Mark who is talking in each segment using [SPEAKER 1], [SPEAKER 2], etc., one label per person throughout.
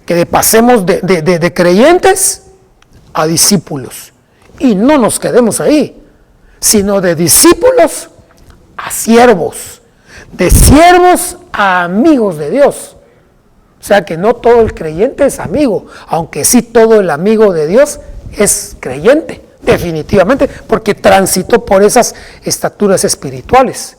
[SPEAKER 1] Que pasemos de creyentes a discípulos. Y no nos quedemos ahí, sino de discípulos a siervos, de siervos a amigos de Dios. O sea que no todo el creyente es amigo, aunque sí todo el amigo de Dios es creyente, definitivamente, porque transitó por esas estaturas espirituales.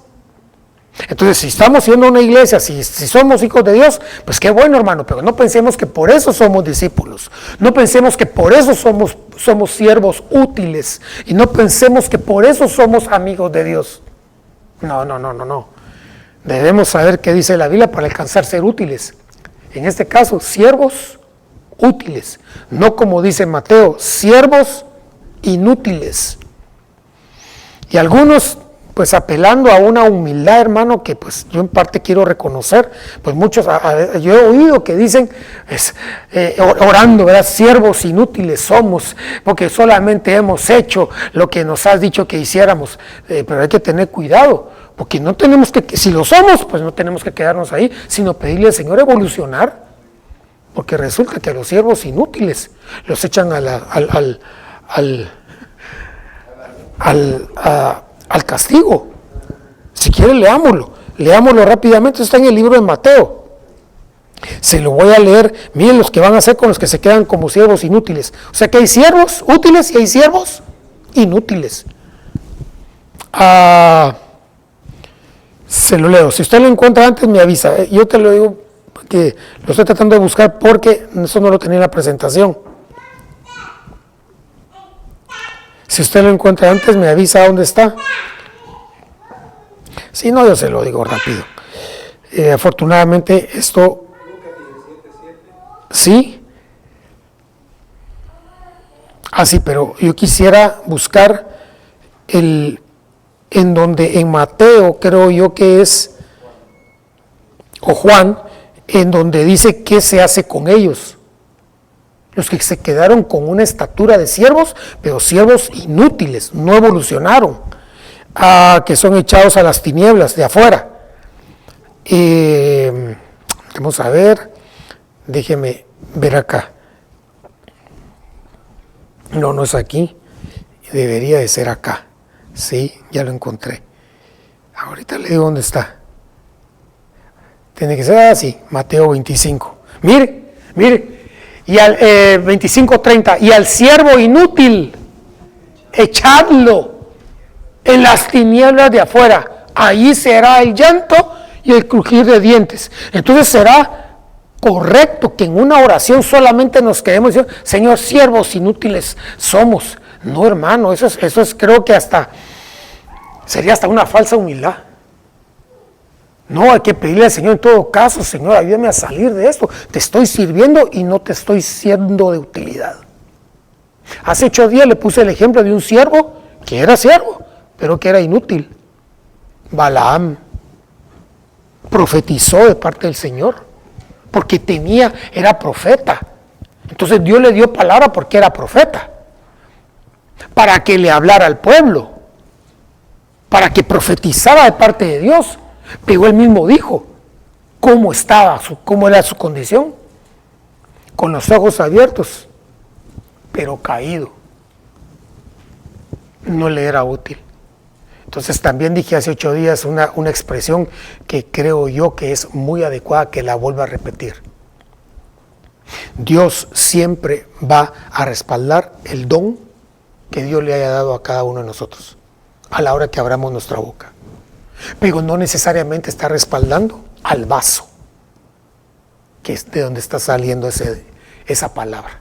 [SPEAKER 1] Entonces, si estamos yendo a una iglesia, si somos hijos de Dios, pues qué bueno, hermano, pero no pensemos que por eso somos discípulos, no pensemos que por eso somos siervos útiles, y no pensemos que por eso somos amigos de Dios. No. Debemos saber qué dice la Biblia para alcanzar ser útiles. En este caso, siervos útiles, no como dice Mateo, siervos inútiles. Y algunos, pues apelando a una humildad, hermano, que pues yo en parte quiero reconocer, pues muchos, yo he oído que dicen, orando, ¿verdad? Siervos inútiles somos, porque solamente hemos hecho lo que nos has dicho que hiciéramos, pero hay que tener cuidado, porque no tenemos que, si lo somos, pues no tenemos que quedarnos ahí, sino pedirle al Señor evolucionar, porque resulta que a los siervos inútiles los echan al castigo. Si quieren, leámoslo rápidamente. Está en el libro de Mateo. Se lo voy a leer. Miren los que van a hacer con los que se quedan como siervos inútiles. O sea que hay siervos útiles y hay siervos inútiles. Se lo leo. Si usted lo encuentra antes, me avisa. Yo te lo digo que lo estoy tratando de buscar porque eso no lo tenía en la presentación. Si usted lo encuentra antes, me avisa dónde está. Si no, yo se lo digo rápido. Afortunadamente, esto... ¿Sí? Sí, pero yo quisiera buscar en donde en Mateo, creo yo que es, o Juan, en donde dice qué se hace con ellos. Los que se quedaron con una estatura de siervos, pero siervos inútiles, no evolucionaron, que son echados a las tinieblas de afuera. Vamos a ver, déjeme ver acá. No es aquí, debería de ser acá. Sí, ya lo encontré. Ahorita le digo dónde está. Tiene que ser así, Mateo 25. Mire. Y al 25:30, y al siervo inútil, echadlo en las tinieblas de afuera, allí será el llanto y el crujir de dientes. Entonces será correcto que en una oración solamente nos quedemos diciendo, Señor, siervos inútiles somos. No, hermano, eso es creo que sería hasta una falsa humildad. No, hay que pedirle al Señor en todo caso, Señor, ayúdame a salir de esto. Te estoy sirviendo y no te estoy siendo de utilidad. Hace 8 días le puse el ejemplo de un siervo que era siervo, pero que era inútil. Balaam profetizó de parte del Señor, porque era profeta. Entonces Dios le dio palabra porque era profeta, para que le hablara al pueblo, para que profetizara de parte de Dios. Pero él mismo dijo cómo era su condición, con los ojos abiertos, pero caído. No le era útil. Entonces también dije hace 8 días una expresión que creo yo que es muy adecuada que la vuelva a repetir. Dios siempre va a respaldar el don que Dios le haya dado a cada uno de nosotros a la hora que abramos nuestra boca. Pero no necesariamente está respaldando al vaso, que es de donde está saliendo esa palabra.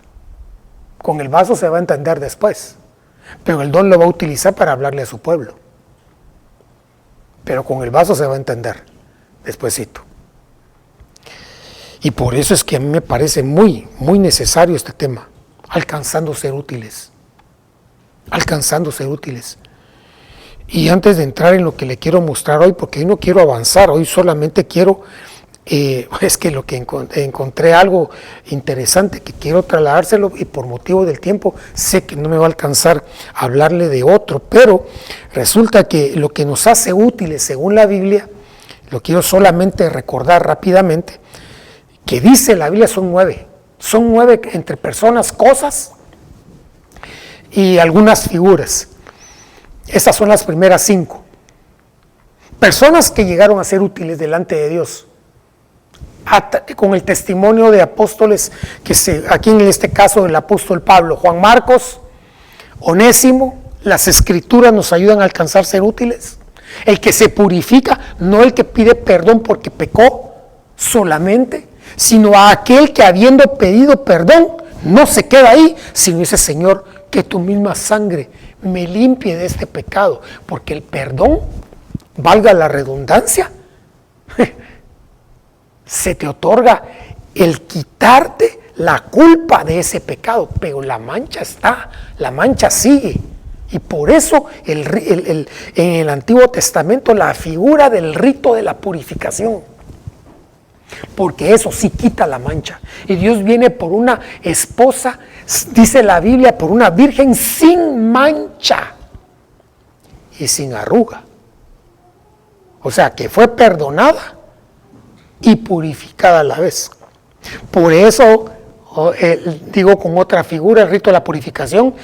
[SPEAKER 1] Con el vaso se va a entender después, pero el don lo va a utilizar para hablarle a su pueblo. Pero con el vaso se va a entender despuesito. Y por eso es que a mí me parece muy, muy necesario este tema, alcanzando ser útiles. Alcanzando ser útiles. Y antes de entrar en lo que le quiero mostrar hoy, porque hoy no quiero avanzar, hoy solamente quiero, es que lo que encontré algo interesante que quiero trasladárselo, y por motivo del tiempo sé que no me va a alcanzar a hablarle de otro, pero resulta que lo que nos hace útiles según la Biblia, lo quiero solamente recordar rápidamente, que dice la Biblia son 9 entre personas, cosas y algunas figuras. Esas son las primeras 5. Personas que llegaron a ser útiles delante de Dios, con el testimonio de apóstoles, aquí en este caso el apóstol Pablo, Juan Marcos, Onésimo. Las escrituras nos ayudan a alcanzar ser útiles. El que se purifica, no el que pide perdón porque pecó solamente, sino a aquel que habiendo pedido perdón, no se queda ahí, sino dice: Señor, que tu misma sangre me limpie de este pecado, porque el perdón, valga la redundancia, se te otorga el quitarte la culpa de ese pecado, pero la mancha está, la mancha sigue. Y por eso en el Antiguo Testamento la figura del rito de la purificación, porque eso sí quita la mancha. Y Dios viene por una esposa, dice la Biblia, por una virgen sin mancha y sin arruga. O sea, que fue perdonada y purificada a la vez. Por eso, digo con otra figura, el rito de la purificación,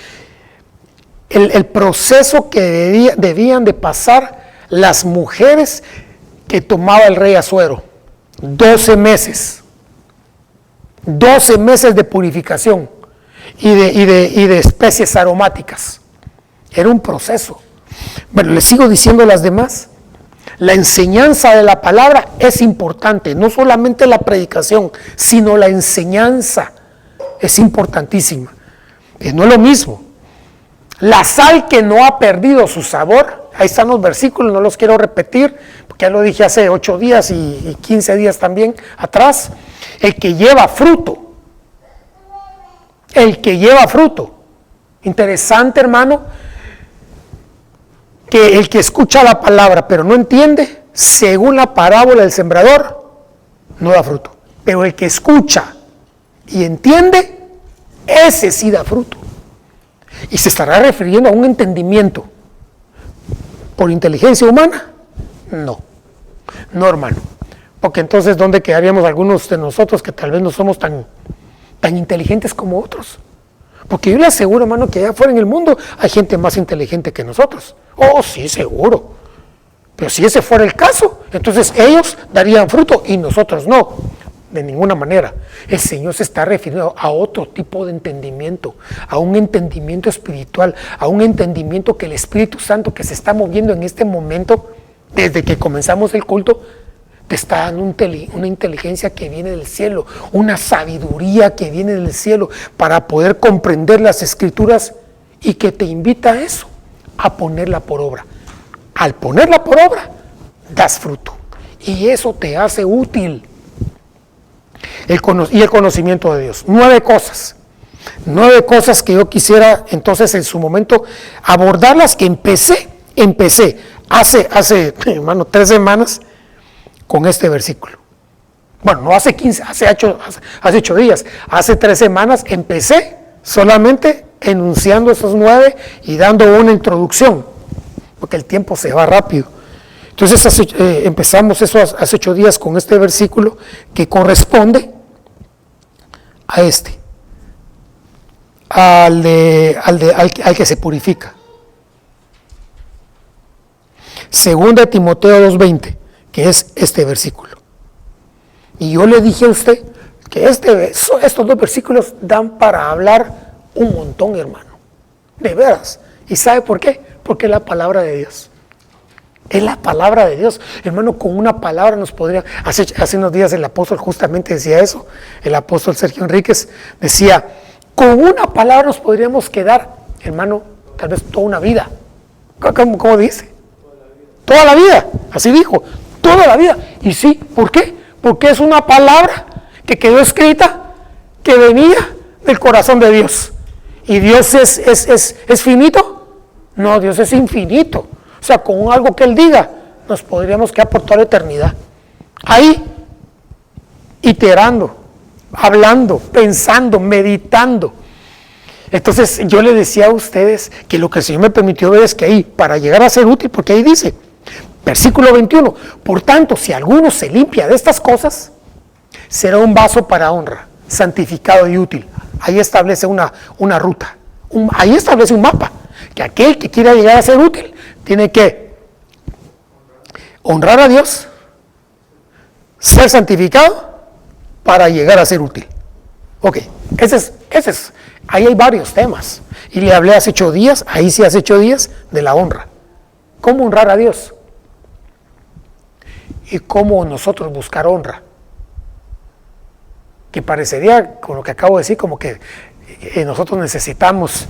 [SPEAKER 1] el proceso que debían de pasar las mujeres que tomaba el rey Asuero. 12 meses de purificación y de especies aromáticas. Era un proceso. Bueno, les sigo diciendo las demás. La enseñanza de la palabra es importante, no solamente la predicación, sino la enseñanza es importantísima. No es lo mismo. La sal que no ha perdido su sabor, ahí están los versículos, no los quiero repetir, porque ya lo dije hace 8 días y 15 días también atrás. El que lleva fruto. Interesante, hermano, que el que escucha la palabra pero no entiende, según la parábola del sembrador, no da fruto. Pero el que escucha y entiende, ese sí da fruto. Y se estará refiriendo a un entendimiento por inteligencia humana. No, hermano, porque entonces ¿dónde quedaríamos algunos de nosotros que tal vez no somos tan inteligentes como otros? Porque yo le aseguro, hermano, que allá afuera en el mundo hay gente más inteligente que nosotros. Oh, sí, seguro. Pero si ese fuera el caso, entonces ellos darían fruto y nosotros no. De ninguna manera. El Señor se está refiriendo a otro tipo de entendimiento, a un entendimiento espiritual, a un entendimiento que el Espíritu Santo que se está moviendo en este momento, desde que comenzamos el culto, te está dando una inteligencia que viene del cielo, una sabiduría que viene del cielo para poder comprender las Escrituras, y que te invita a eso, a ponerla por obra. Al ponerla por obra, das fruto. Y eso te hace útil. Y el conocimiento de Dios. 9 cosas que yo quisiera entonces en su momento abordarlas, que empecé hace hermano 3 semanas con este versículo. Bueno, no hace 15, hace 8 días, hace 3 semanas empecé solamente enunciando esos 9 y dando una introducción, porque el tiempo se va rápido. Entonces empezamos eso hace 8 días con este versículo que corresponde a al que se purifica. Segunda de Timoteo 2:20, que es este versículo. Y yo le dije a usted que estos 2 versículos dan para hablar un montón, hermano. De veras. ¿Y sabe por qué? Porque es la palabra de Dios. Es la palabra de Dios. Hermano, con una palabra nos podría... Hace unos días el apóstol justamente decía eso. El apóstol Sergio Enríquez decía, con una palabra nos podríamos quedar, hermano, tal vez toda una vida. ¿Cómo dice? Toda la vida. Así dijo, toda la vida. Y sí, ¿por qué? Porque es una palabra que quedó escrita, que venía del corazón de Dios. ¿Y Dios es finito? No, Dios es infinito. O sea, con algo que Él diga, nos podríamos quedar por toda la eternidad. Ahí, iterando, hablando, pensando, meditando. Entonces, yo le decía a ustedes que lo que el Señor me permitió ver es que ahí, para llegar a ser útil, porque ahí dice, versículo 21, por tanto, si alguno se limpia de estas cosas, será un vaso para honra, santificado y útil. Ahí establece una ruta, ahí establece un mapa, que aquel que quiera llegar a ser útil, tiene que honrar a Dios, ser santificado, para llegar a ser útil. Ok, ese es, ahí hay varios temas. Y le hablé hace 8 días, ahí sí hace 8 días, de la honra. ¿Cómo honrar a Dios? Y cómo nosotros buscar honra. Que parecería, con lo que acabo de decir, como que nosotros necesitamos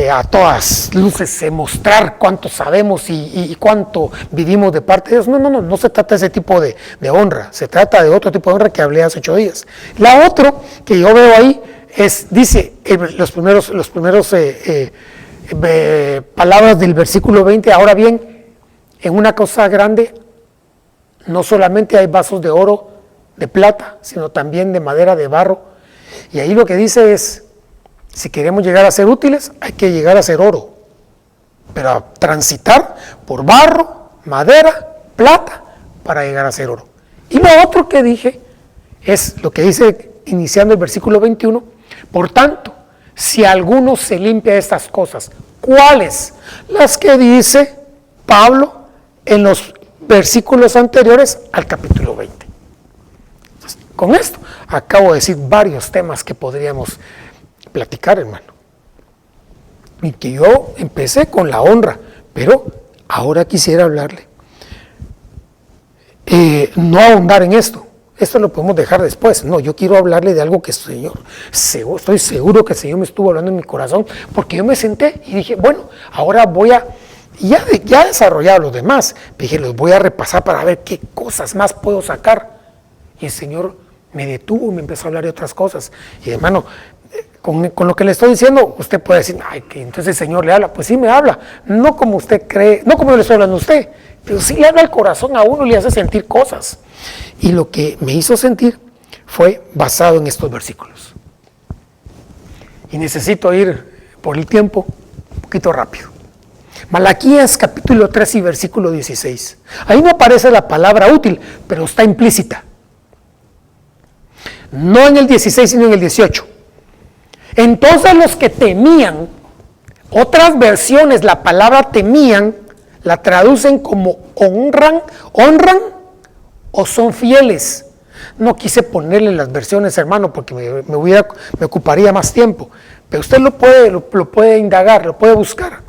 [SPEAKER 1] a todas luces mostrar cuánto sabemos y cuánto vivimos de parte de Dios. No se trata de ese tipo de honra, se trata de otro tipo de honra que hablé hace 8 días. La otra que yo veo ahí dice los primeros palabras del versículo 20, ahora bien, en una cosa grande, no solamente hay vasos de oro, de plata, sino también de madera, de barro. Y ahí lo que dice es, si queremos llegar a ser útiles, hay que llegar a ser oro, pero a transitar por barro, madera, plata, para llegar a ser oro. Y lo otro que dije es lo que dice iniciando el versículo 21, por tanto, si alguno se limpia de estas cosas, ¿cuáles? Las que dice Pablo en los versículos anteriores al capítulo 20. Entonces, con esto acabo de decir varios temas que podríamos platicar, hermano. Y que yo empecé con la honra, pero ahora quisiera hablarle. No ahondar en esto lo podemos dejar después. No, yo quiero hablarle de algo que Señor, estoy seguro que el Señor me estuvo hablando en mi corazón, porque yo me senté y dije, bueno, ahora voy a, ya he desarrollado los demás, dije, los voy a repasar para ver qué cosas más puedo sacar. Y el Señor me detuvo y me empezó a hablar de otras cosas. Y hermano, con lo que le estoy diciendo, usted puede decir, ay, que entonces el Señor le habla. Pues sí me habla, no como usted cree, no como yo le estoy hablando a usted, pero sí le habla al corazón a uno y le hace sentir cosas. Y lo que me hizo sentir fue basado en estos versículos. Y necesito ir por el tiempo un poquito rápido. Malaquías capítulo 3 y versículo 16. Ahí no aparece la palabra útil, pero está implícita. No en el 16, sino en el 18. Entonces los que temían, otras versiones, la palabra temían, la traducen como honran o son fieles. No quise ponerle las versiones, hermano, porque me ocuparía más tiempo. Pero usted lo puede indagar, lo puede buscar.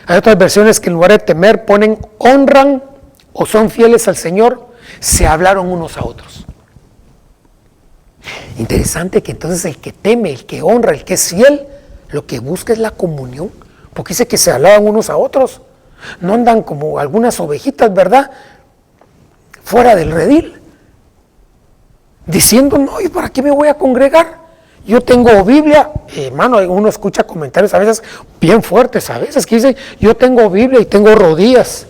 [SPEAKER 1] Hay otras versiones que en lugar de temer ponen honran o son fieles al Señor, se hablaron unos a otros. Interesante que entonces el que teme, el que honra, el que es fiel, lo que busca es la comunión, porque dice que se hablaban unos a otros. No andan como algunas ovejitas, ¿verdad?, fuera del redil, diciendo, no, ¿y para qué me voy a congregar? Yo tengo Biblia, hermano, uno escucha comentarios a veces bien fuertes, a veces que dicen, yo tengo Biblia y tengo rodillas,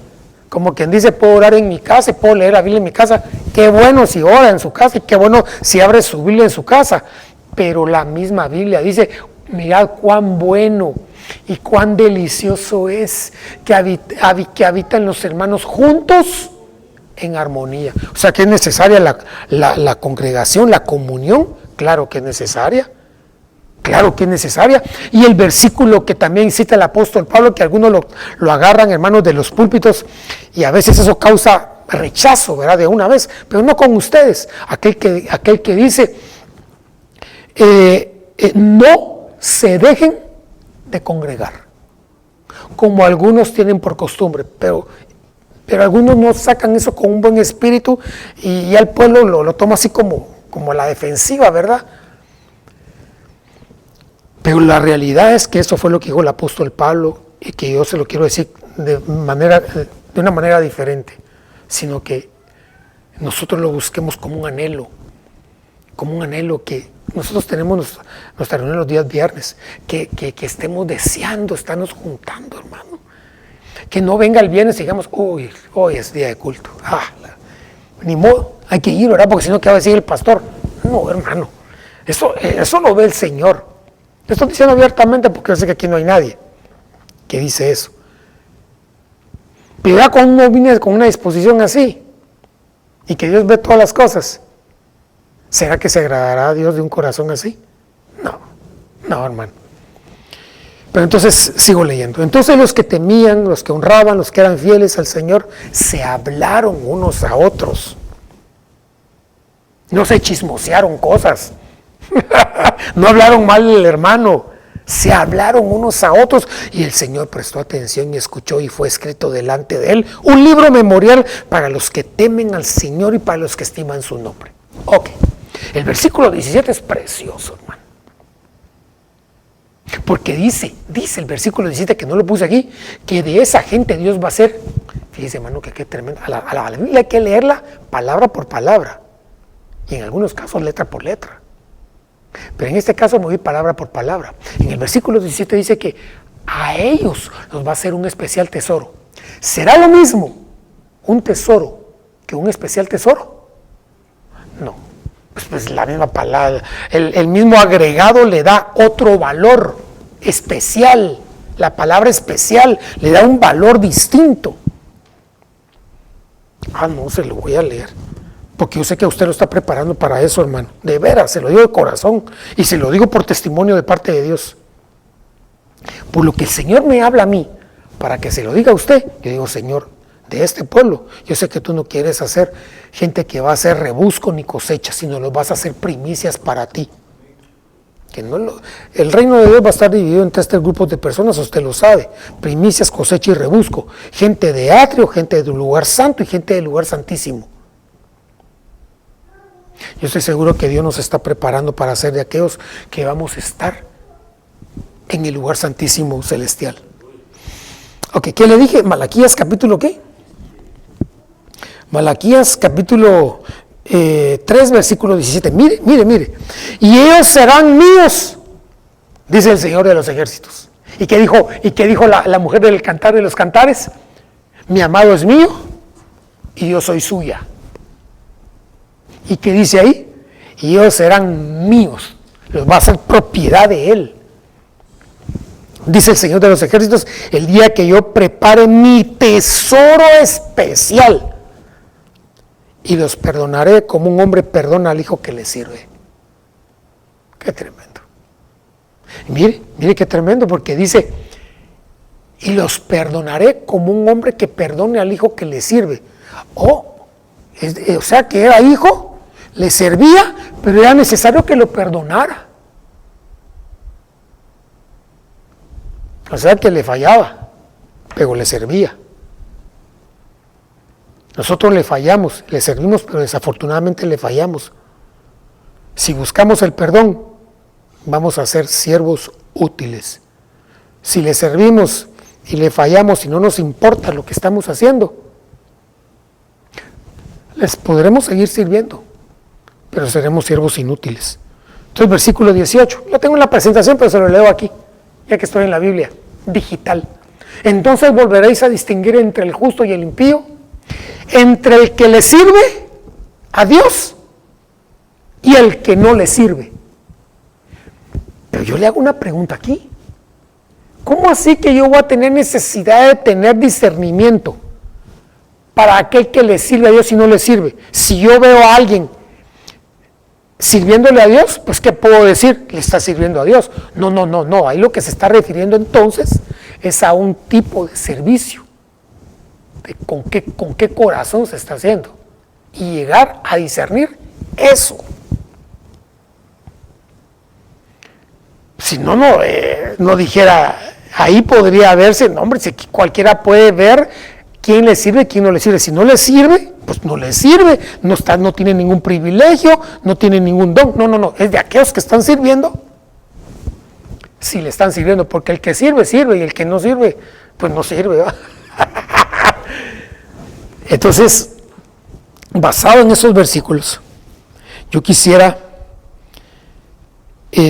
[SPEAKER 1] como quien dice, puedo orar en mi casa y puedo leer la Biblia en mi casa. Qué bueno si ora en su casa y qué bueno si abre su Biblia en su casa, pero la misma Biblia dice, mirad cuán bueno y cuán delicioso es que habitan los hermanos juntos en armonía. O sea que es necesaria la congregación, la comunión, claro que es necesaria. Claro que es necesaria. Y el versículo que también cita el apóstol Pablo, que algunos lo agarran, hermanos, de los púlpitos, y a veces eso causa rechazo, ¿verdad?, de una vez, pero no con ustedes. Aquel que dice, no se dejen de congregar, como algunos tienen por costumbre, pero algunos no sacan eso con un buen espíritu y ya el pueblo lo toma así como a la defensiva, ¿verdad? Pero la realidad es que eso fue lo que dijo el apóstol Pablo y que yo se lo quiero decir de una manera diferente, sino que nosotros lo busquemos como un anhelo que nosotros tenemos nuestra reunión los días viernes, que estemos deseando estarnos juntando, hermano. Que no venga el viernes y digamos, hoy es día de culto. Ni modo, hay que ir, ¿verdad? Porque si no, ¿qué va a decir el pastor? No, hermano, eso lo ve el Señor. Lo estoy diciendo abiertamente porque yo sé que aquí no hay nadie que dice eso. Pero ya cuando uno viene con una disposición así, y que Dios ve todas las cosas, ¿será que se agradará a Dios de un corazón así? No, hermano. Pero entonces sigo leyendo. Entonces los que temían, los que honraban, los que eran fieles al Señor, se hablaron unos a otros. No se chismosearon cosas. No hablaron mal del hermano. Se hablaron unos a otros y el Señor prestó atención y escuchó, y fue escrito delante de él un libro memorial para los que temen al Señor y para los que estiman su nombre. Ok. El versículo 17 es precioso, hermano. Porque dice el versículo 17, que no lo puse aquí, que de esa gente Dios va a hacer, fíjese, hermano, que qué tremendo. A la Biblia hay que leerla palabra por palabra, y en algunos casos letra por letra. Pero en este caso me voy palabra por palabra. En el versículo 17 dice que a ellos nos va a hacer un especial tesoro. ¿Será lo mismo un tesoro que un especial tesoro? No. Pues la misma palabra, el mismo agregado le da otro valor especial. La palabra especial le da un valor distinto. No, se lo voy a leer, porque yo sé que usted lo está preparando para eso, hermano. De veras, se lo digo de corazón y se lo digo por testimonio de parte de Dios. Por lo que el Señor me habla a mí, para que se lo diga a usted, yo digo, Señor, de este pueblo, yo sé que tú no quieres hacer gente que va a hacer rebusco ni cosecha, sino lo vas a hacer primicias para ti. El reino de Dios va a estar dividido en 3 grupos de personas, usted lo sabe: primicias, cosecha y rebusco. Gente de atrio, gente del lugar santo y gente del lugar santísimo. Yo estoy seguro que Dios nos está preparando para ser de aquellos que vamos a estar en el lugar santísimo celestial. Ok, ¿qué le dije? Malaquías capítulo ¿qué? Malaquías capítulo 3, versículo 17. Mire. Y ellos serán míos, dice el Señor de los ejércitos. ¿Y qué dijo la mujer del cantar de los cantares? Mi amado es mío y yo soy suya. ¿Y qué dice ahí? Y ellos serán míos, los va a ser propiedad de Él. Dice el Señor de los ejércitos: el día que yo prepare mi tesoro especial, y los perdonaré como un hombre perdona al hijo que le sirve. Qué tremendo. Mire qué tremendo, porque dice, y los perdonaré como un hombre que perdone al hijo que le sirve. O sea que era hijo, le servía, pero era necesario que lo perdonara. O sea que le fallaba, pero le servía. Nosotros le fallamos, le servimos, pero desafortunadamente le fallamos. Si buscamos el perdón, vamos a ser siervos útiles. Si le servimos y le fallamos y no nos importa lo que estamos haciendo, les podremos seguir sirviendo, pero seremos siervos inútiles. Entonces, versículo 18, lo tengo en la presentación, pero se lo leo aquí, ya que estoy en la Biblia digital. Entonces volveréis a distinguir entre el justo y el impío, entre el que le sirve a Dios y el que no le sirve. Pero yo le hago una pregunta aquí. ¿Cómo así que yo voy a tener necesidad de tener discernimiento para aquel que le sirve a Dios y no le sirve? Si yo veo a alguien sirviéndole a Dios, pues ¿qué puedo decir? Le está sirviendo a Dios. No. Ahí lo que se está refiriendo entonces es a un tipo de servicio. De con qué corazón se está haciendo. Y llegar a discernir eso. Si no dijera, ahí podría verse, no hombre, si cualquiera puede ver quién le sirve y quién no le sirve. Si no le sirve, pues no le sirve, no tiene ningún privilegio, no tiene ningún don. No, es de aquellos que están sirviendo. Si le están sirviendo, porque el que sirve, sirve, y el que no sirve, pues no sirve, ¿verdad? Entonces, basado en esos versículos, yo quisiera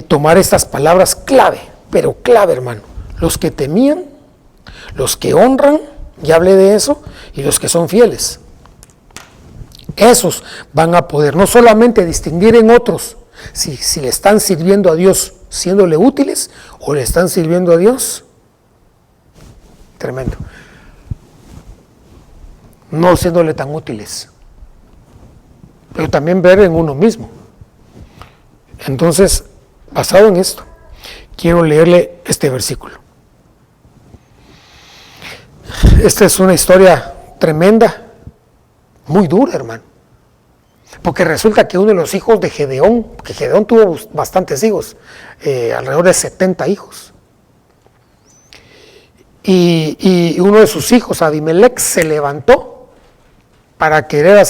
[SPEAKER 1] tomar estas palabras clave, pero clave, hermano. Los que temían, los que honran, ya hablé de eso, y los que son fieles. Esos van a poder no solamente distinguir en otros si le están sirviendo a Dios siéndole útiles o le están sirviendo a Dios, tremendo, no siéndole tan útiles, pero también ver en uno mismo. Entonces, basado en esto, quiero leerle este versículo. Esta es una historia tremenda, muy dura, hermano, porque resulta que uno de los hijos de Gedeón, que Gedeón tuvo bastantes hijos, alrededor de 70 hijos, y uno de sus hijos, Abimelech, se levantó para querer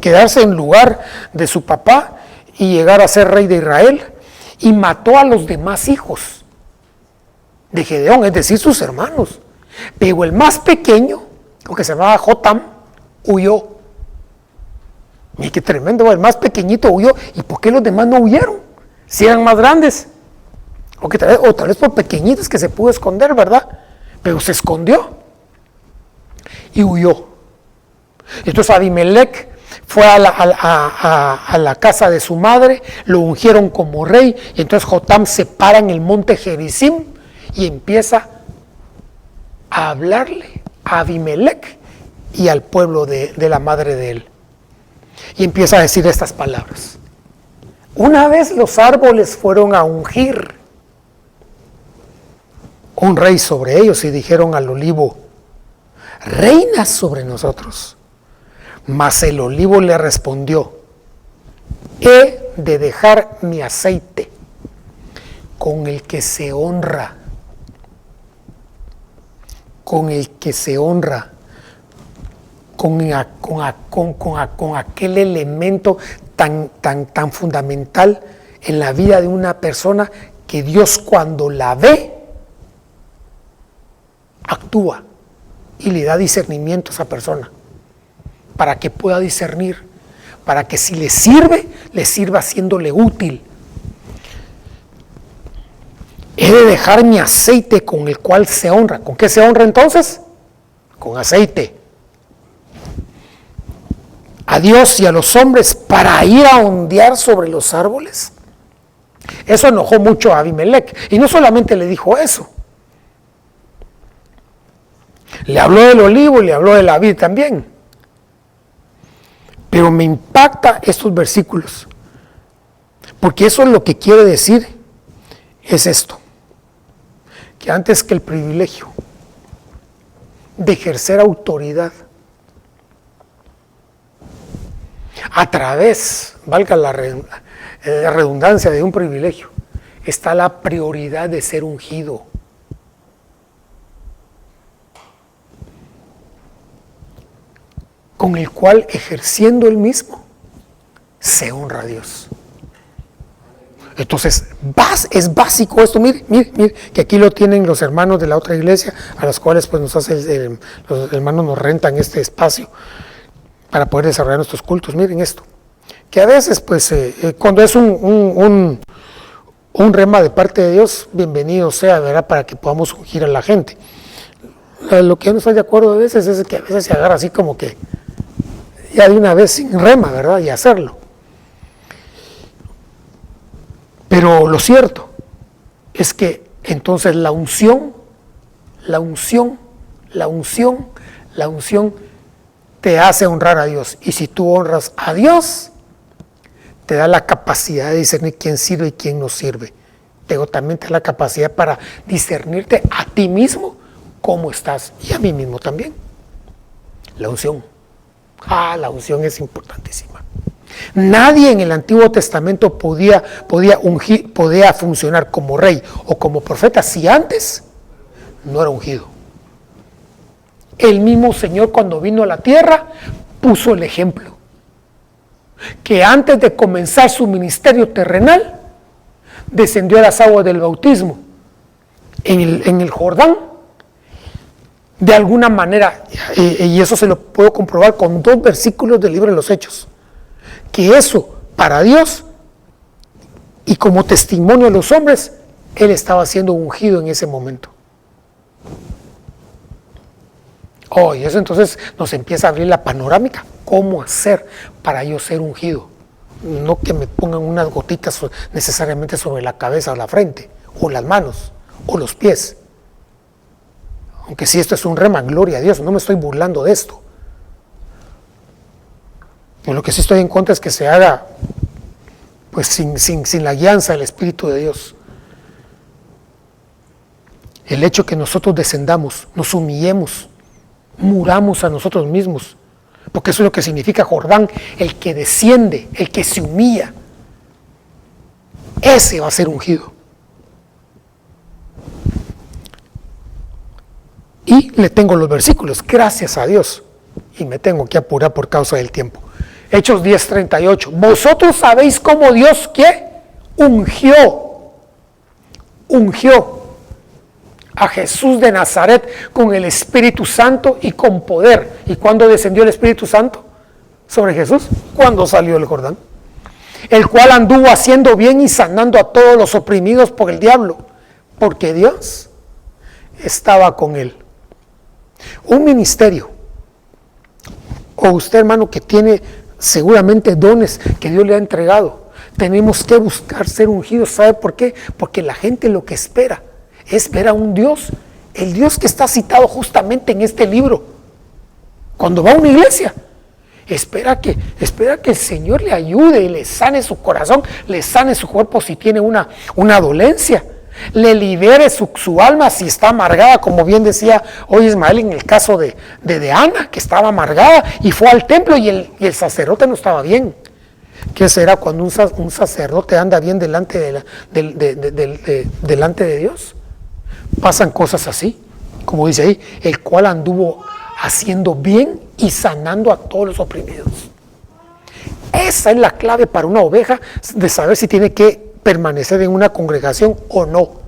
[SPEAKER 1] quedarse en lugar de su papá y llegar a ser rey de Israel, y mató a los demás hijos de Gedeón, es decir, sus hermanos. Pero el más pequeño, que se llamaba Jotam, huyó. Mira qué tremendo, el más pequeñito huyó. ¿Y por qué los demás no huyeron? Si eran más grandes. O tal vez por pequeñitos que se pudo esconder, ¿verdad? Pero se escondió y huyó. Entonces Abimelech fue a la casa de su madre, lo ungieron como rey, y entonces Jotam se para en el monte Gerizim y empieza a hablarle a Abimelech y al pueblo de la madre de él. Y empieza a decir estas palabras. Una vez los árboles fueron a ungir un rey sobre ellos y dijeron al olivo, reina sobre nosotros. Mas el olivo le respondió, he de dejar mi aceite con el que se honra, con el que se honra, con aquel elemento tan fundamental en la vida de una persona que Dios cuando la ve, actúa y le da discernimiento a esa persona para que pueda discernir, para que si le sirva haciéndole útil. He de dejar mi aceite con el cual se honra. ¿Con qué se honra entonces? Con aceite. A Dios y a los hombres para ir a ondear sobre los árboles. Eso enojó mucho a Abimelech. Y no solamente le dijo eso. Le habló del olivo y le habló de la vid también. Pero me impacta estos versículos. Porque eso es lo que quiere decir, es esto. Que antes que el privilegio de ejercer autoridad a través, valga la redundancia, de un privilegio, está la prioridad de ser ungido. Con el cual, ejerciendo el mismo, se honra a Dios. Entonces, es básico esto. Mire, que aquí lo tienen los hermanos de la otra iglesia, a los cuales pues los hermanos nos rentan este espacio para poder desarrollar nuestros cultos. Miren esto, que a veces pues cuando es un rema de parte de Dios, bienvenido sea, ¿verdad? Para que podamos ungir a la gente. Lo que yo no estoy de acuerdo a veces es que a veces se agarra así como que ya de una vez sin rema, ¿verdad? Y hacerlo. Pero lo cierto es que entonces la unción te hace honrar a Dios. Y si tú honras a Dios, te da la capacidad de discernir quién sirve y quién no sirve. Pero también te da la capacidad para discernirte a ti mismo cómo estás y a mí mismo también. La unción. La unción es importantísima. Nadie en el Antiguo Testamento podía funcionar como rey o como profeta si antes no era ungido. El mismo Señor, cuando vino a la tierra, puso el ejemplo. Que antes de comenzar su ministerio terrenal, descendió a las aguas del bautismo en el Jordán de alguna manera, y eso se lo puedo comprobar con 2 versículos del libro de los Hechos, que eso para Dios y como testimonio de los hombres, él estaba siendo ungido en ese momento. Y eso entonces nos empieza a abrir la panorámica. ¿Cómo hacer para yo ser ungido? No que me pongan unas gotitas necesariamente sobre la cabeza o la frente, o las manos, o los pies. Aunque si esto es un rema, gloria a Dios, no me estoy burlando de esto. Pero lo que sí estoy en contra es que se haga pues sin la guianza del Espíritu de Dios. El hecho que nosotros descendamos, nos humillemos, muramos a nosotros mismos, porque eso es lo que significa Jordán, el que desciende, el que se humilla, ese va a ser ungido. Y le tengo los versículos, gracias a Dios, y me tengo que apurar por causa del tiempo. Hechos 10:38, vosotros sabéis cómo Dios, ¿qué? Ungió a Jesús de Nazaret con el Espíritu Santo y con poder. ¿Y cuándo descendió el Espíritu Santo sobre Jesús? Cuando salió del Jordán. El cual anduvo haciendo bien y sanando a todos los oprimidos por el diablo, porque Dios estaba con él. Un ministerio, o usted, hermano, que tiene seguramente dones que Dios le ha entregado, tenemos que buscar ser ungidos. ¿Sabe por qué? Porque la gente lo que espera es ver a un Dios, el Dios que está citado justamente en este libro. Cuando va a una iglesia, espera que el Señor le ayude y le sane su corazón, le sane su cuerpo si tiene una dolencia, le libere su alma si está amargada, como bien decía hoy Ismael en el caso de Ana, que estaba amargada y fue al templo y el sacerdote no estaba bien. ¿Qué será cuando un sacerdote anda bien delante de Dios? Pasan cosas así, como dice ahí, el cual anduvo haciendo bien y sanando a todos los oprimidos. Esa es la clave para una oveja de saber si tiene que permanecer en una congregación o no.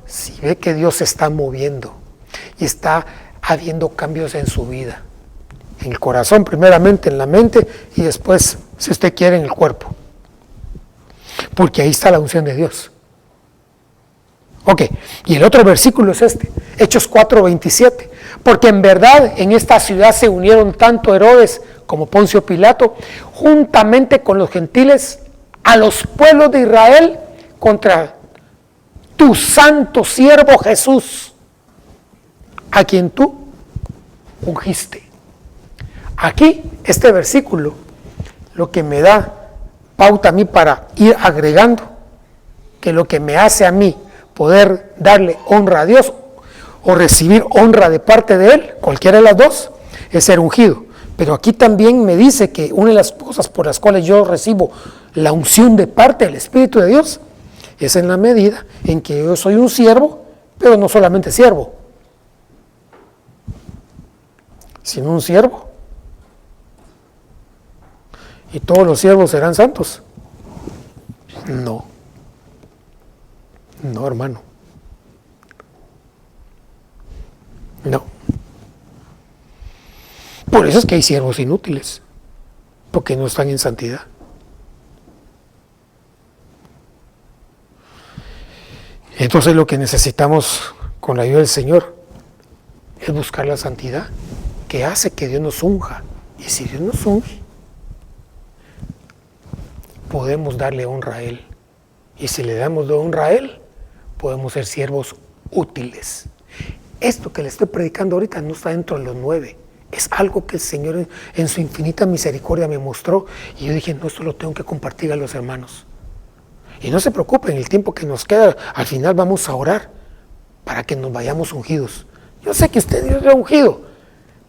[SPEAKER 1] Si ve que Dios se está moviendo y está habiendo cambios en su vida, en el corazón primeramente, en la mente y después, si usted quiere, en el cuerpo, porque ahí está la unción de Dios. Ok, y el otro versículo es este, Hechos 4:27, porque en verdad en esta ciudad se unieron tanto Herodes como Poncio Pilato, juntamente con los gentiles, a los pueblos de Israel contra tu santo siervo Jesús, a quien tú ungiste. Aquí, este versículo, lo que me da pauta a mí para ir agregando, que lo que me hace a mí poder darle honra a Dios o recibir honra de parte de Él, cualquiera de las dos, es ser ungido. Pero aquí también me dice que una de las cosas por las cuales yo recibo la unción de parte del Espíritu de Dios es en la medida en que yo soy un siervo, pero no solamente siervo, sino un siervo. ¿Y todos los siervos serán santos? No. No, hermano. No. Por eso es que hay siervos inútiles, porque no están en santidad. Entonces lo que necesitamos con la ayuda del Señor es buscar la santidad que hace que Dios nos unja. Y si Dios nos unge, podemos darle honra a Él. Y si le damos de honra a Él, podemos ser siervos útiles. Esto que le estoy predicando ahorita no está dentro de los 9. Es algo que el Señor en su infinita misericordia me mostró. Y yo dije, no, esto lo tengo que compartir a los hermanos. Y no se preocupen, el tiempo que nos queda, al final vamos a orar para que nos vayamos ungidos. Yo sé que usted Dios le ha ungido,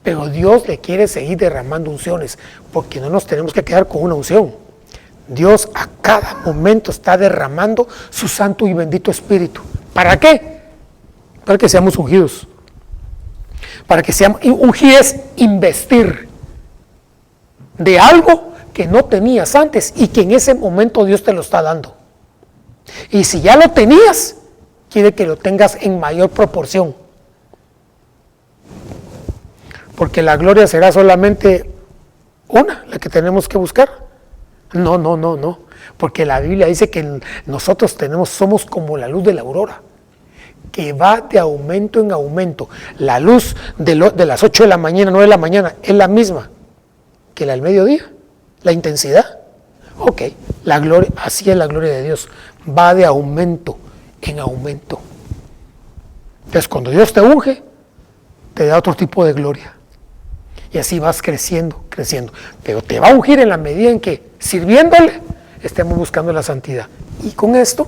[SPEAKER 1] pero Dios le quiere seguir derramando unciones, porque no nos tenemos que quedar con una unción. Dios a cada momento está derramando su santo y bendito Espíritu. ¿Para qué? Para que seamos ungidos. Para que seamos ungidos, investir de algo que no tenías antes y que en ese momento Dios te lo está dando. Y si ya lo tenías, quiere que lo tengas en mayor proporción. porque la gloria será solamente una, la que tenemos que buscar. No, porque la Biblia dice que nosotros somos como la luz de la aurora, que va de aumento en aumento. La luz de las 8 de la mañana, 9 de la mañana, es la misma que la del mediodía, la intensidad. Ok, la gloria, así es la gloria de Dios, va de aumento en aumento. Entonces, cuando Dios te unge, te da otro tipo de gloria. Y así vas creciendo. Pero te va a ungir en la medida en que, sirviéndole, estemos buscando la santidad. Y con esto,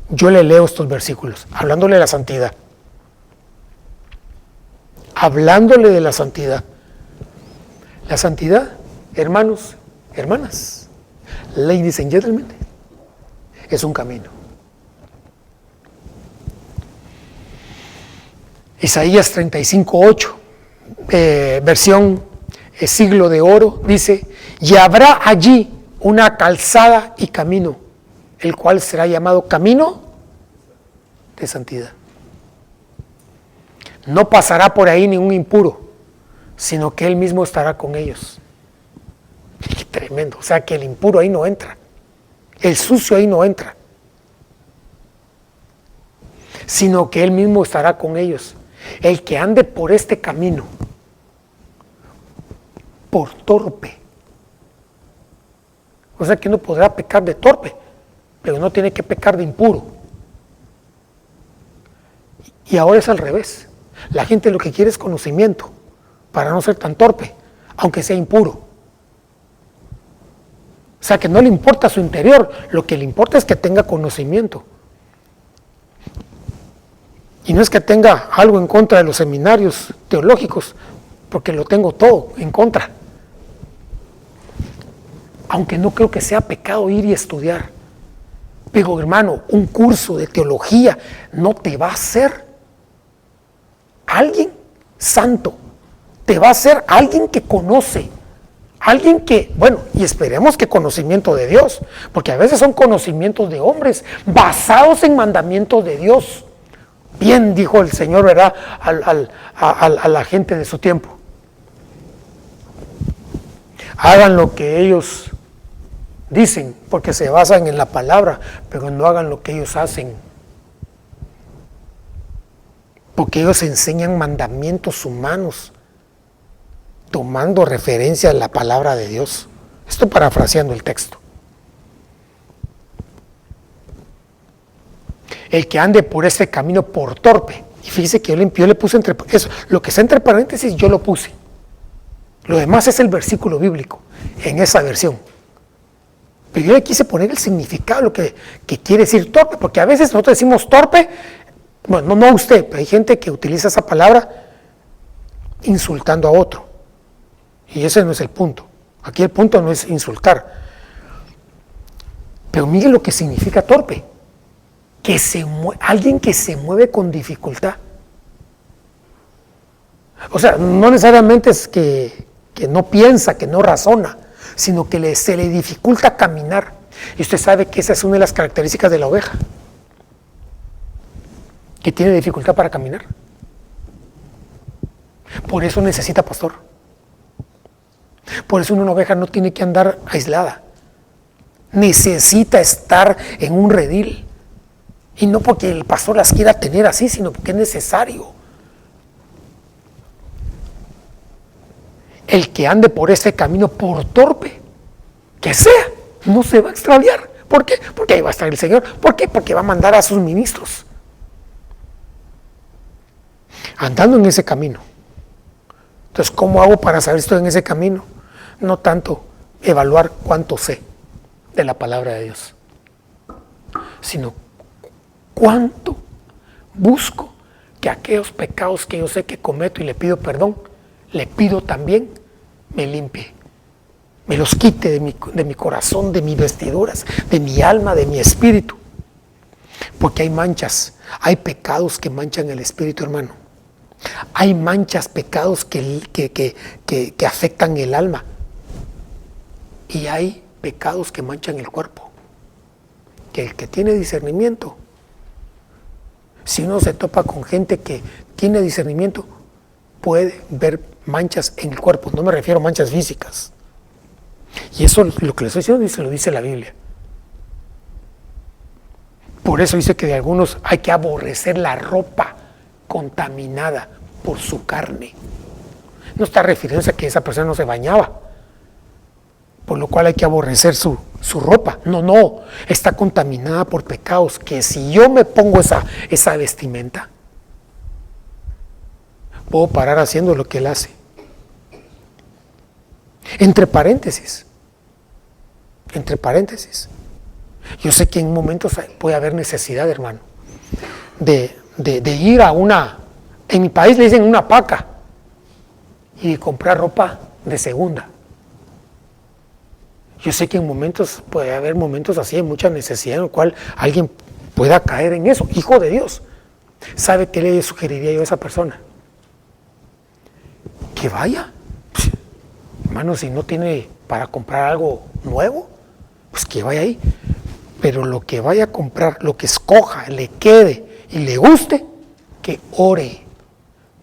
[SPEAKER 1] yo le leo estos versículos, hablándole de la santidad. Hablándole de la santidad. La santidad, hermanos, hermanas, ladies and gentlemen, es un camino. Isaías 35:8, versión siglo de oro, dice: y habrá allí una calzada y camino, el cual será llamado camino de santidad. No pasará por ahí ningún impuro, sino que Él mismo estará con ellos. Qué tremendo, o sea que el impuro ahí no entra, el sucio ahí no entra, sino que Él mismo estará con ellos. El que ande por este camino, por torpe, o sea que uno podrá pecar de torpe, pero no tiene que pecar de impuro. Y ahora es al revés. La gente lo que quiere es conocimiento, para no ser tan torpe, aunque sea impuro. O sea que no le importa su interior, lo que le importa es que tenga conocimiento. Y no es que tenga algo en contra de los seminarios teológicos, porque lo tengo todo en contra. Aunque no creo que sea pecado ir y estudiar. Pero hermano, un curso de teología no te va a hacer alguien santo. Te va a hacer alguien que conoce. Alguien que, bueno, y esperemos que conocimiento de Dios, porque a veces son conocimientos de hombres basados en mandamientos de Dios. Bien dijo el Señor, ¿verdad?, a la gente de su tiempo. Hagan lo que ellos dicen, porque se basan en la palabra, pero no hagan lo que ellos hacen. Porque ellos enseñan mandamientos humanos, tomando referencia a la palabra de Dios. Estoy parafraseando el texto. El que ande por este camino por torpe. Y fíjese que yo le puse entre eso, lo que está entre paréntesis yo lo puse. Lo demás es el versículo bíblico, en esa versión. Pero yo le quise poner el significado, lo que quiere decir torpe, porque a veces nosotros decimos torpe, bueno, no usted, pero hay gente que utiliza esa palabra insultando a otro. Y ese no es el punto. Aquí el punto no es insultar. Pero mire lo que significa torpe. Alguien que se mueve con dificultad. O sea, no necesariamente es que no piensa, que no razona, sino que se le dificulta caminar. Y usted sabe que esa es una de las características de la oveja, que tiene dificultad para caminar. Por eso necesita pastor. Por eso una oveja no tiene que andar aislada. Necesita estar en un redil. Y no porque el pastor las quiera tener así, sino porque es necesario. El que ande por ese camino, por torpe que sea, no se va a extraviar. ¿Por qué? Porque ahí va a estar el Señor. ¿Por qué? Porque va a mandar a sus ministros. Andando en ese camino. Entonces, ¿cómo hago para saber si estoy en ese camino? No tanto evaluar cuánto sé de la palabra de Dios, sino cuánto busco que aquellos pecados que yo sé que cometo y le pido perdón, le pido también me limpie, me los quite de mi corazón, de mis vestiduras, de mi alma, de mi espíritu. Porque hay manchas, hay pecados que manchan el espíritu, hermano. Hay manchas, pecados que afectan el alma. Y hay pecados que manchan el cuerpo. Que el que tiene discernimiento, si uno se topa con gente que tiene discernimiento, puede ver manchas en el cuerpo. No me refiero a manchas físicas. Y eso, lo que les estoy diciendo, lo dice la Biblia. Por eso dice que de algunos hay que aborrecer la ropa contaminada por su carne. No está refiriéndose a que esa persona no se bañaba, por lo cual hay que aborrecer su ropa. No, está contaminada por pecados, que si yo me pongo esa vestimenta, puedo parar haciendo lo que él hace. Entre paréntesis, yo sé que en momentos puede haber necesidad, hermano, de ir a en mi país le dicen una paca, y comprar ropa de segunda. Yo sé que puede haber momentos así de mucha necesidad en el cual alguien pueda caer en eso. Hijo de Dios, ¿sabe qué le sugeriría yo a esa persona? Que vaya. Hermano, si no tiene para comprar algo nuevo, pues que vaya ahí. Pero lo que vaya a comprar, lo que escoja, le quede y le guste, que ore,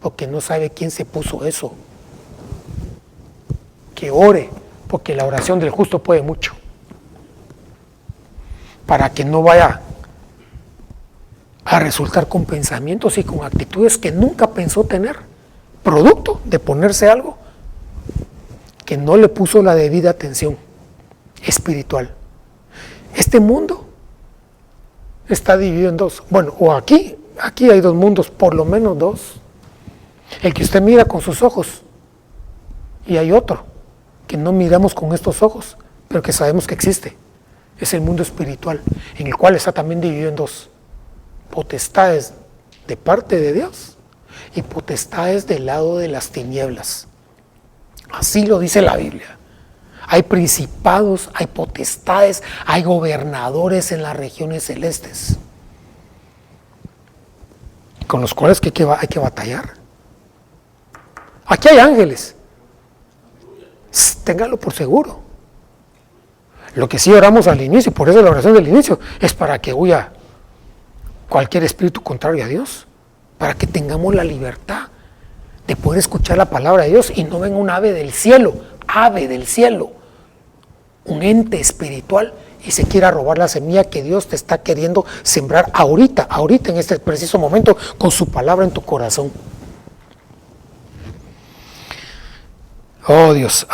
[SPEAKER 1] porque no sabe quién se puso eso. Que ore, porque la oración del justo puede mucho. Para que no vaya a resultar con pensamientos y con actitudes que nunca pensó tener, producto de ponerse algo que no le puso la debida atención espiritual. Este mundo está dividido en dos. Bueno, o aquí hay dos mundos, por lo menos dos. El que usted mira con sus ojos, y hay otro que no miramos con estos ojos, pero que sabemos que existe. Es el mundo espiritual, en el cual está también dividido en dos: potestades de parte de Dios y potestades del lado de las tinieblas. Así lo dice la Biblia. Hay principados, hay potestades, hay gobernadores en las regiones celestes, con los cuales hay que batallar. Aquí hay ángeles, téngalo por seguro. Lo que sí oramos al inicio, por eso la oración del inicio, es para que huya cualquier espíritu contrario a Dios, para que tengamos la libertad de poder escuchar la palabra de Dios y no venga un ave del cielo, un ente espiritual, y se quiera robar la semilla que Dios te está queriendo sembrar ahorita en este preciso momento, con su palabra en tu corazón. Oh Dios,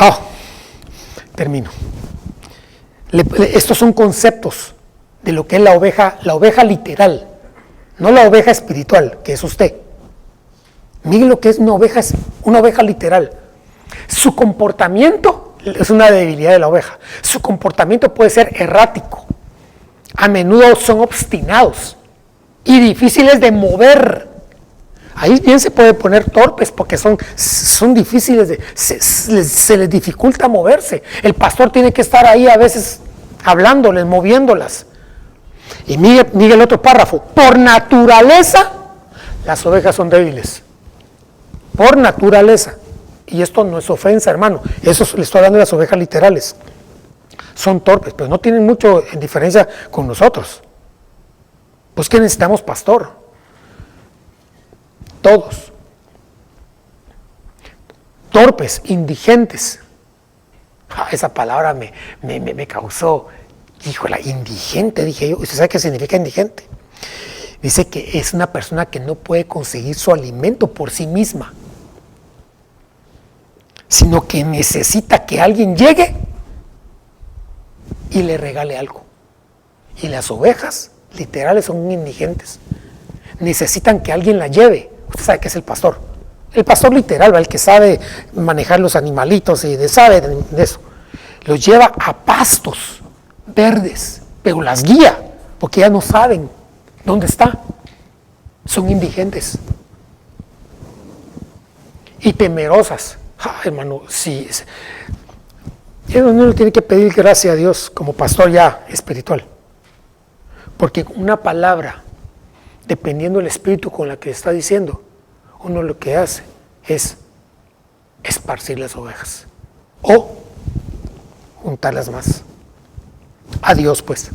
[SPEAKER 1] termino. Estos son conceptos de lo que es la oveja literal, no la oveja espiritual, que es usted. Miren lo que es una oveja literal. Su comportamiento es una debilidad de la oveja. Su comportamiento puede ser errático. A menudo son obstinados y difíciles de mover. Ahí bien se puede poner torpes porque son difíciles, se les dificulta moverse. El pastor tiene que estar ahí a veces hablándoles, moviéndolas. Y mire el otro párrafo: por naturaleza las ovejas son débiles. Por naturaleza. Y esto no es ofensa, hermano. Eso le estoy hablando de las ovejas literales. Son torpes, pero no tienen mucho en diferencia con nosotros. Pues que necesitamos pastor. Todos. Torpes, indigentes. Esa palabra me causó, híjole, indigente, dije yo. ¿Usted sabe qué significa indigente? Dice que es una persona que no puede conseguir su alimento por sí misma, sino que necesita que alguien llegue y le regale algo. Y las ovejas literales son indigentes. Necesitan que alguien la lleve. Usted sabe que es el pastor. El pastor literal, el que sabe manejar los animalitos y sabe de eso. Los lleva a pastos verdes, pero las guía, porque ya no saben dónde está. Son indigentes y temerosas. Hermano, sí. Uno le tiene que pedir gracia a Dios como pastor ya espiritual, porque una palabra, dependiendo del espíritu con la que está diciendo, uno lo que hace es esparcir las ovejas o juntarlas más. A Dios, pues,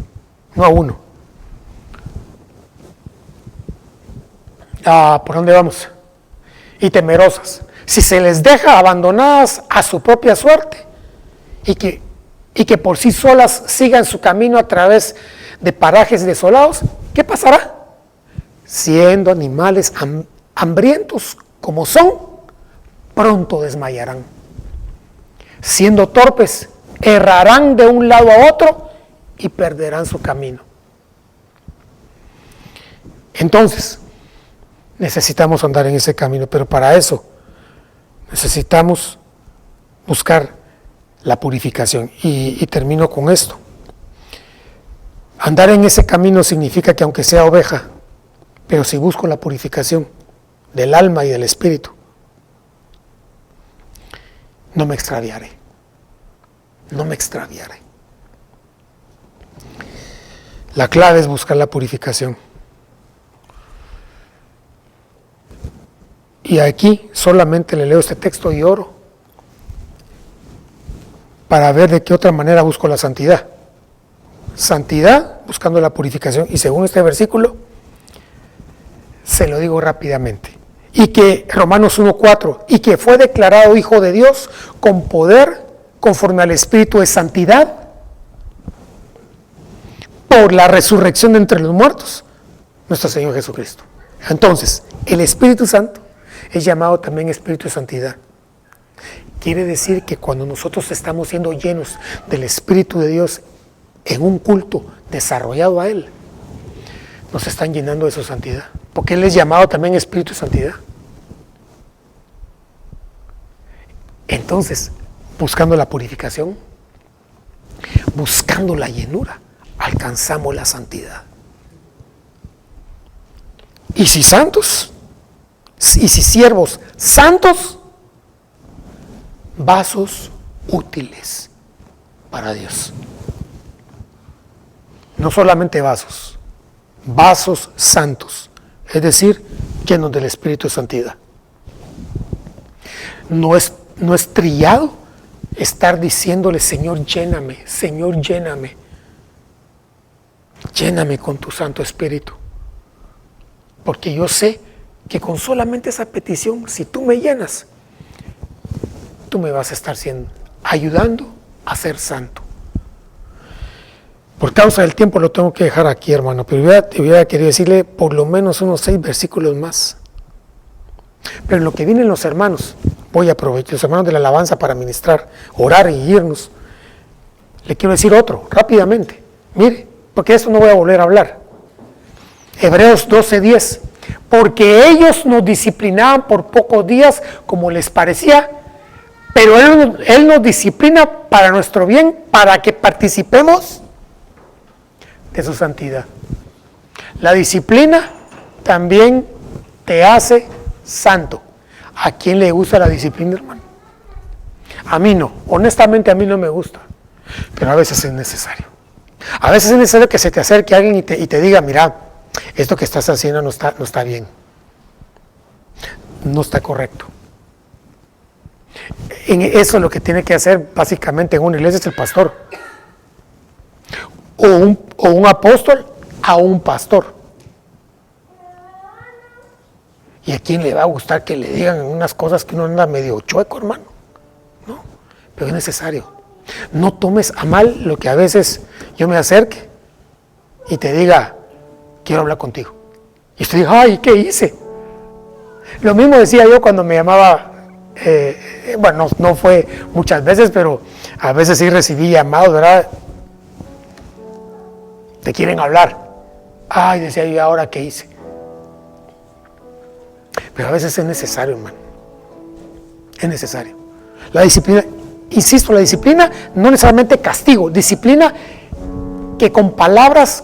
[SPEAKER 1] no a uno. ¿Por dónde vamos? Y temerosas. si se les deja abandonadas a su propia suerte y que por sí solas sigan su camino a través de parajes desolados, ¿qué pasará? Siendo animales hambrientos como son, pronto desmayarán. Siendo torpes, errarán de un lado a otro y perderán su camino. Entonces, necesitamos andar en ese camino, pero para eso necesitamos buscar la purificación. Y termino con esto. Andar en ese camino significa que aunque sea oveja, pero si busco la purificación del alma y del espíritu, no me extraviaré. No me extraviaré. La clave es buscar la purificación. Y aquí solamente le leo este texto y oro para ver de qué otra manera busco la santidad. Santidad buscando la purificación. Y según este versículo, se lo digo rápidamente. Y que Romanos 1:4, y que fue declarado Hijo de Dios con poder conforme al Espíritu de santidad por la resurrección de entre los muertos, nuestro Señor Jesucristo. Entonces, el Espíritu Santo es llamado también Espíritu de Santidad. Quiere decir que cuando nosotros estamos siendo llenos del Espíritu de Dios en un culto desarrollado a Él, nos están llenando de su santidad, porque Él es llamado también Espíritu de Santidad. Entonces, buscando la purificación, buscando la llenura, alcanzamos la santidad. Y si santos, y si siervos santos, vasos útiles para Dios. No solamente vasos, vasos santos, es decir, llenos del Espíritu de Santidad. No es trillado estar diciéndole: Señor, lléname, Señor, lléname. Lléname con tu Santo Espíritu. Porque yo sé que con solamente esa petición, si tú me llenas, tú me vas a estar ayudando a ser santo. Por causa del tiempo lo tengo que dejar aquí, hermano, pero hubiera querido decirle por lo menos unos 6 versículos más. Pero en lo que vienen los hermanos, voy a aprovechar los hermanos de la alabanza para ministrar, orar y irnos. Le quiero decir otro, rápidamente. Mire, porque de eso no voy a volver a hablar. Hebreos 12:10. Porque ellos nos disciplinaban por pocos días como les parecía, pero Él nos disciplina para nuestro bien, para que participemos de su santidad. La disciplina también te hace santo. ¿A quién le gusta la disciplina, hermano? A mí no, honestamente a mí no me gusta, pero a veces es necesario. A veces es necesario que se te acerque alguien y te diga: mira, esto que estás haciendo no está bien, no está correcto. Eso es lo que tiene que hacer básicamente en una iglesia, es el pastor. O un apóstol a un pastor. ¿Y a quién le va a gustar que le digan unas cosas que uno anda medio chueco, hermano? No, pero es necesario. No tomes a mal lo que a veces yo me acerque y te diga: quiero hablar contigo. Y usted diga: ay, ¿qué hice? Lo mismo decía yo cuando me llamaba, bueno, no fue muchas veces, pero a veces sí recibí llamados, ¿verdad? Te quieren hablar. Ay, decía yo: ¿ahora qué hice? Pero a veces es necesario, hermano. Es necesario. La disciplina, insisto, la disciplina no necesariamente castigo, disciplina que con palabras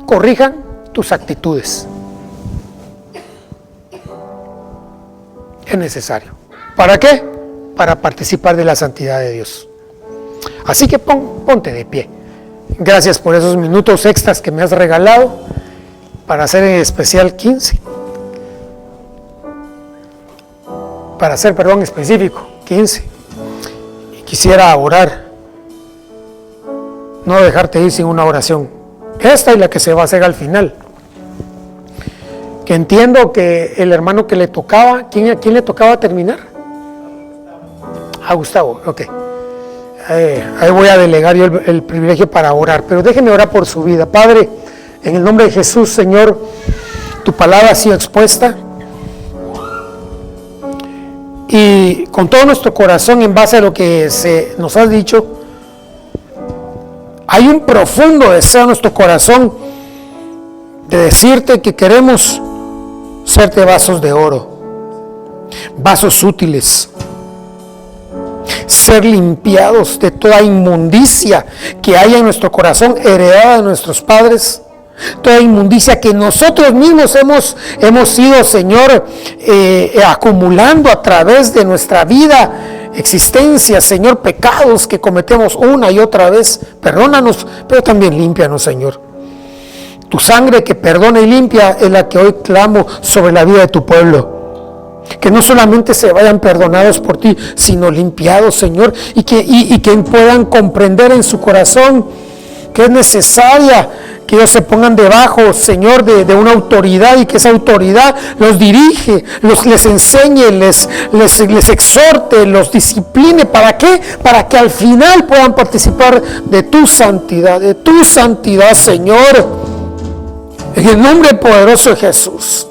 [SPEAKER 1] corrijan tus actitudes. Es necesario. ¿Para qué? Para participar de la santidad de Dios. Así que ponte de pie. Gracias por esos minutos extras que me has regalado para hacer en especial 15. Para ser, específico, 15. Y quisiera orar. No dejarte ir sin una oración. Esta y la que se va a hacer al final. Que entiendo que el hermano que le tocaba, ¿a quién le tocaba terminar? A Gustavo, ok. Ahí voy a delegar yo el privilegio para orar, pero déjeme orar por su vida. Padre, en el nombre de Jesús, Señor, tu palabra ha sido expuesta y con todo nuestro corazón, en base a lo que nos has dicho, hay un profundo deseo en nuestro corazón de decirte que queremos serte vasos de oro, vasos útiles, ser limpiados de toda inmundicia que haya en nuestro corazón, heredada de nuestros padres, toda inmundicia que nosotros mismos hemos ido, Señor, acumulando a través de nuestra vida, existencia, Señor, pecados que cometemos una y otra vez. Perdónanos, pero también límpianos, Señor. Tu sangre que perdona y limpia es la que hoy clamo sobre la vida de tu pueblo. Que no solamente se vayan perdonados por ti, sino limpiados, Señor, y que puedan comprender en su corazón que es necesaria que ellos se pongan debajo, Señor, de una autoridad, y que esa autoridad los dirige, les enseñe, les exhorte, los discipline. ¿Para qué? Para que al final puedan participar de tu santidad, Señor. En el nombre poderoso de Jesús.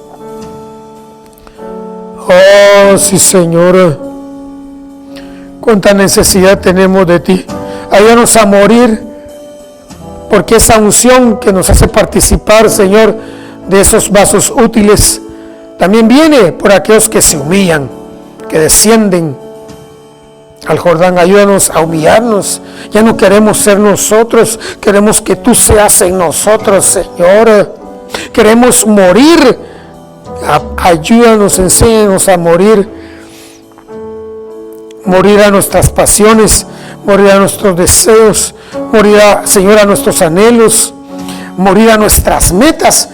[SPEAKER 1] Oh, sí, Señor. Cuánta necesidad tenemos de ti. Ayúdanos a morir, porque esa unción que nos hace participar, Señor, de esos vasos útiles, también viene por aquellos que se humillan, que descienden al Jordán. Ayúdanos a humillarnos. Ya no queremos ser nosotros, queremos que tú seas en nosotros, Señor. Queremos morir. Ayúdanos, enséñanos a morir a nuestras pasiones, morir a nuestros deseos, morir, Señor, a nuestros anhelos, morir a nuestras metas.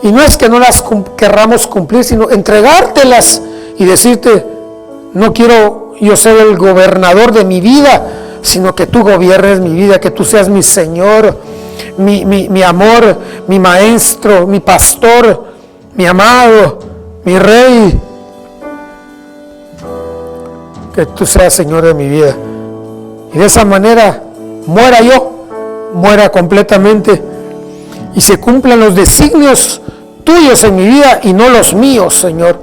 [SPEAKER 1] Y no es que no las querramos cumplir, sino entregártelas y decirte: no quiero yo ser el gobernador de mi vida, sino que tú gobiernes mi vida, que tú seas mi Señor, mi amor, mi maestro, mi pastor, mi amado, mi rey. Que tú seas Señor de mi vida. Y de esa manera muera yo, muera completamente, y se cumplan los designios tuyos en mi vida y no los míos, Señor.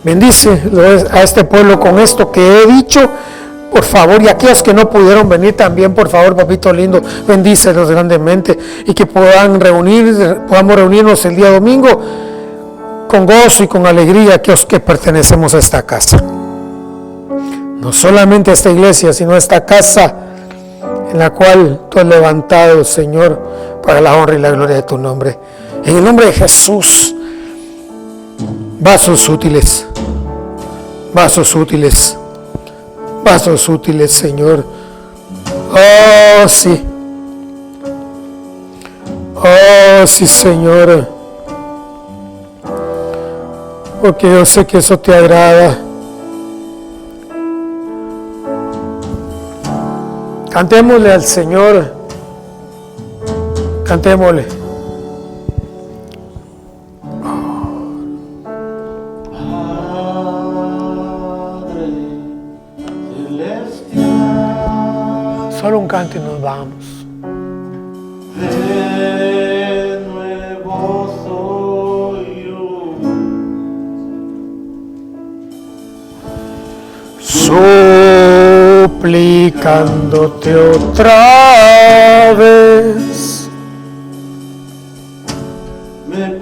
[SPEAKER 1] Bendice a este pueblo con esto que he dicho, por favor, y aquellos que no pudieron venir también, por favor, papito lindo, bendícelos grandemente, y que podamos reunirnos el día domingo con gozo y con alegría, aquellos que pertenecemos a esta casa. No solamente a esta iglesia, sino a esta casa en la cual tú has levantado, Señor, para la honra y la gloria de tu nombre. En el nombre de Jesús, vasos útiles, Señor. Oh, sí. Oh, sí, Señor. Porque yo sé que eso te agrada. Cantémosle al Señor. Cantémosle. Solo un canto y nos vamos.
[SPEAKER 2] De nuevo soy yo,
[SPEAKER 1] suplicándote otra vez.
[SPEAKER 2] me